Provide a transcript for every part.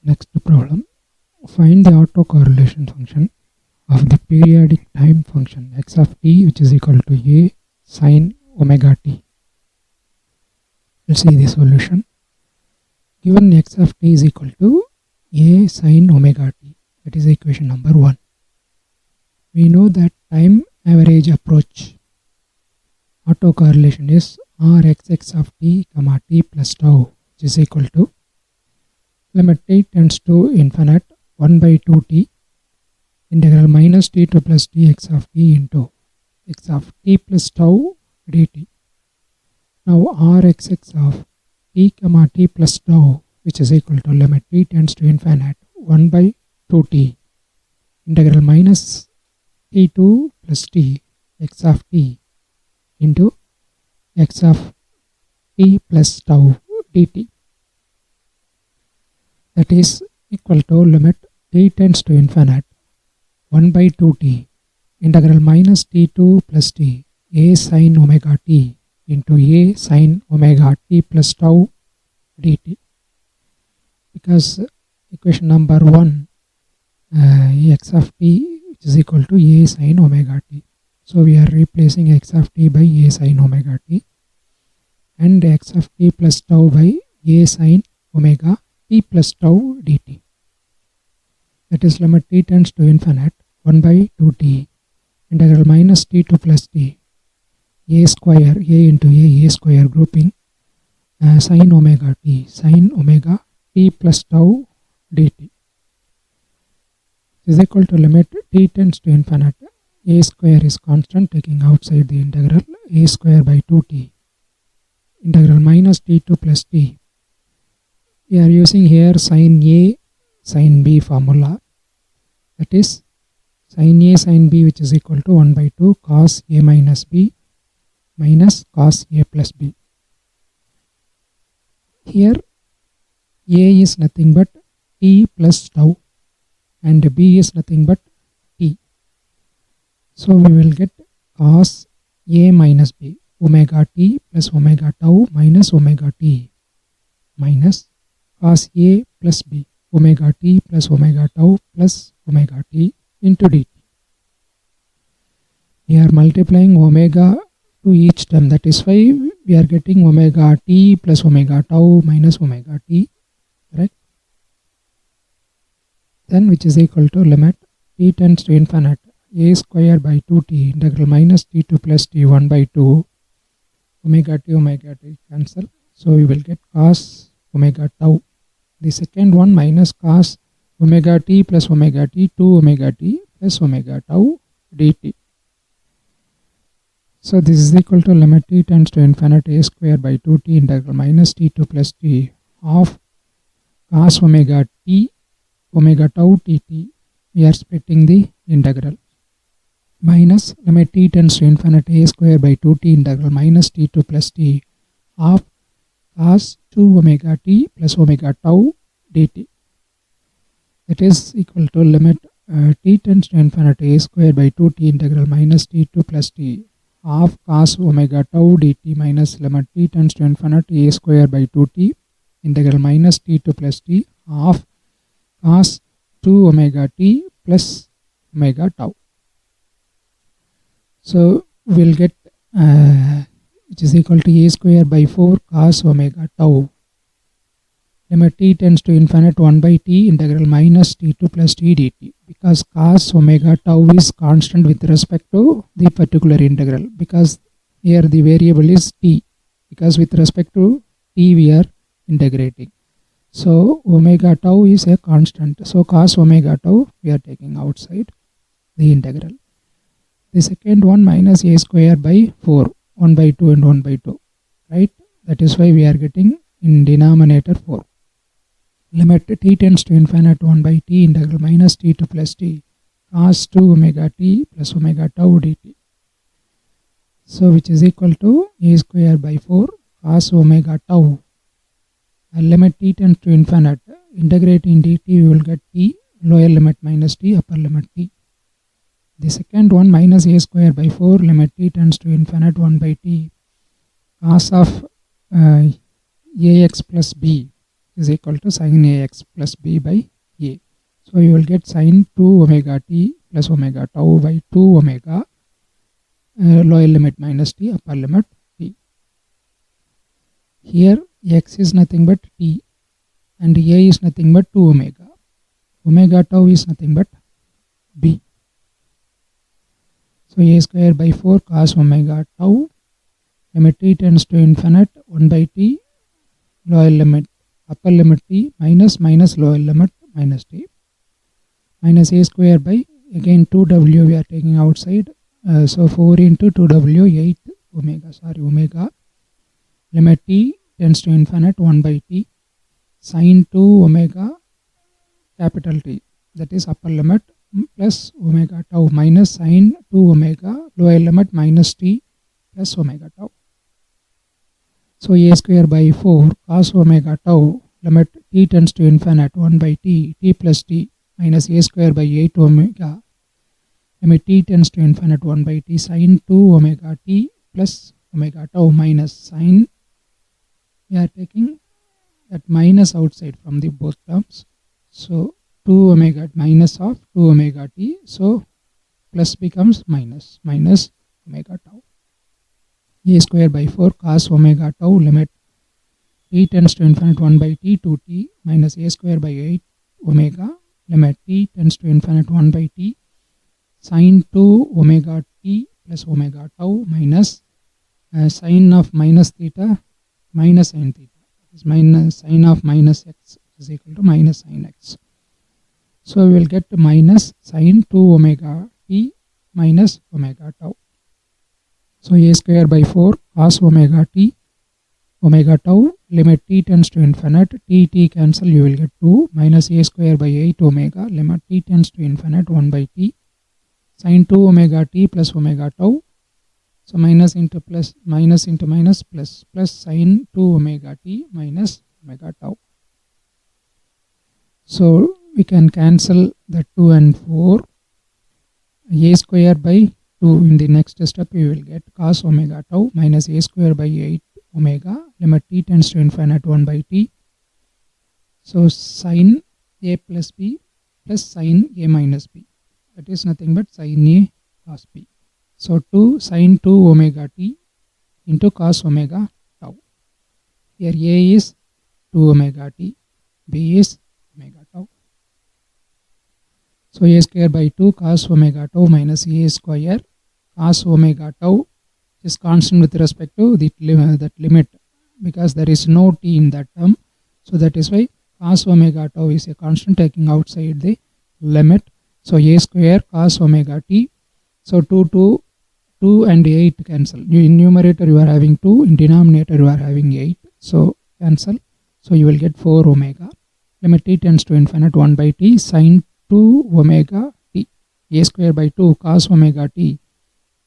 Next problem. Find the autocorrelation function of the periodic time function x of t, which is equal to a sine omega t. Let's see the solution. Given x of t is equal to a sine omega t, that is equation number 1. We know that time average approach autocorrelation is rxx of t comma t plus tau, which is equal to limit t tends to infinite 1 by 2t integral minus t2 plus dx of t into x of t plus tau dt. Now rxx of t comma t plus tau, which is equal to limit t tends to infinite 1 by 2t integral minus t2 plus t x of t into x of t plus tau dt. That is equal to limit t tends to infinite 1 by 2t integral minus t2 plus t a sine omega t into a sine omega t plus tau dt. Because equation number 1 x of t is equal to a sine omega t. So we are replacing x of t by a sine omega t and x of t plus tau by a sine omega t plus tau dt. That is limit t tends to infinite 1 by 2t integral minus t2 plus t a square a into a square grouping sine omega t plus tau dt is equal to limit t tends to infinite a square is constant, taking outside the integral a square by 2t integral minus t2 plus t. We are using here sin a sin b formula, that is sin a sin b, which is equal to 1 by 2 cos a minus b minus cos a plus b. Here a is nothing but t plus tau and b is nothing but t. So we will get cos a minus b omega t plus omega tau minus omega t minus cos a plus b omega t plus omega tau plus omega t into dt. We are multiplying omega to each term, that is why we are getting omega t plus omega tau minus omega t, correct? Then which is equal to limit t tends to infinite a square by 2t integral minus t2 plus t 1 by 2 omega t cancel. So we will get cos omega tau. The second one minus cos omega t plus omega t 2 omega t plus omega tau dt. So this is equal to limit t tends to infinite a square by 2t integral minus t2 plus t of cos omega t omega tau dt. We are splitting the integral minus limit t tends to infinite a square by 2t integral minus t2 plus t of cos 2 omega t plus omega tau dt. That is equal to limit t tends to infinite a square by 2t integral minus t2 plus t of cos omega tau dt minus limit t tends to infinite a square by 2t integral minus t2 plus t of cos 2 omega t plus omega tau. So we will get which is equal to a square by 4 cos omega tau limit t tends to infinite 1 by t integral minus t2 plus t dt, because cos omega tau is constant with respect to the particular integral, because here the variable is t, because with respect to t we are integrating. So omega tau is a constant, so cos omega tau we are taking outside the integral. The second one minus a square by 4 1 by 2 and 1 by 2, right? That is why we are getting in denominator 4. Limit t tends to infinite 1 by t integral minus t2 plus t cos 2 omega t plus omega tau dt. So which is equal to a square by 4 cos omega tau. Limit t tends to infinite, integrating dt we will get t lower limit minus t upper limit t. The second one minus a square by 4 limit t tends to infinite 1 by t cos of ax plus b is equal to sin ax plus b by a. So you will get sin 2 omega t plus omega tau by 2 omega lower limit minus t, upper limit t. Here x is nothing but t and a is nothing but 2 omega. Omega tau is nothing but b. So a square by 4 cos omega tau, limit t tends to infinite 1 by t, lower limit upper limit t minus lower limit minus t, minus a square by again 2w we are taking outside, so 4 into 2w 8 omega, limit t tends to infinite 1 by t, sin 2 omega capital T, that is upper limit, plus omega tau minus sin 2 omega lower limit minus t plus omega tau. So a square by 4 cos omega tau, limit t tends to infinite 1 by t plus t minus a square by 8 omega, limit t tends to infinite 1 by t sin 2 omega t plus omega tau minus sin, we are taking that minus outside from the both terms. So 2 omega minus of 2 omega t, so plus becomes minus omega tau. A square by 4 cos omega tau, limit t tends to infinite 1 by t 2t minus a square by 8 omega, limit t tends to infinite 1 by t sin 2 omega t plus omega tau minus sin of minus theta minus sin theta, is minus sin of minus x is equal to minus sin x. So we will get minus sin 2 omega t minus omega tau. So a square by 4 cos omega t omega tau, limit t tends to infinite, t cancel, you will get 2 minus a square by 8 omega, limit t tends to infinite 1 by t sin 2 omega t plus omega tau. So minus into plus, minus into minus plus, plus sin 2 omega t minus omega tau. So we can cancel the 2 and 4. A square by 2, in the next step we will get cos omega tau minus a square by 8 omega, limit t tends to infinite 1 by t. So sin a plus b plus sin a minus b, that is nothing but sin a cos b. So 2 sin 2 omega t into cos omega tau. Here a is 2 omega t, b is omega tau. So a square by 2 cos omega tau minus a square cos omega tau is constant with respect to that limit, because there is no t in that term. So that is why cos omega tau is a constant taking outside the limit. So a square cos omega t. So 2 and 8 cancel. In numerator you are having 2, in denominator you are having 8. So cancel. So you will get 4 omega. Limit t tends to infinite 1 by t sin 2 omega t. A square by 2 cos omega t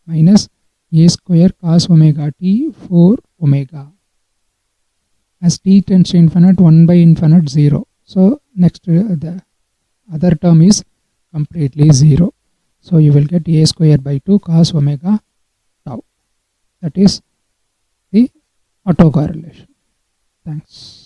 minus a square cos omega t 4 omega. As t tends to infinite, 1 by infinite 0. So next the other term is completely 0. So you will get a square by 2 cos omega tau. That is the autocorrelation. Thanks.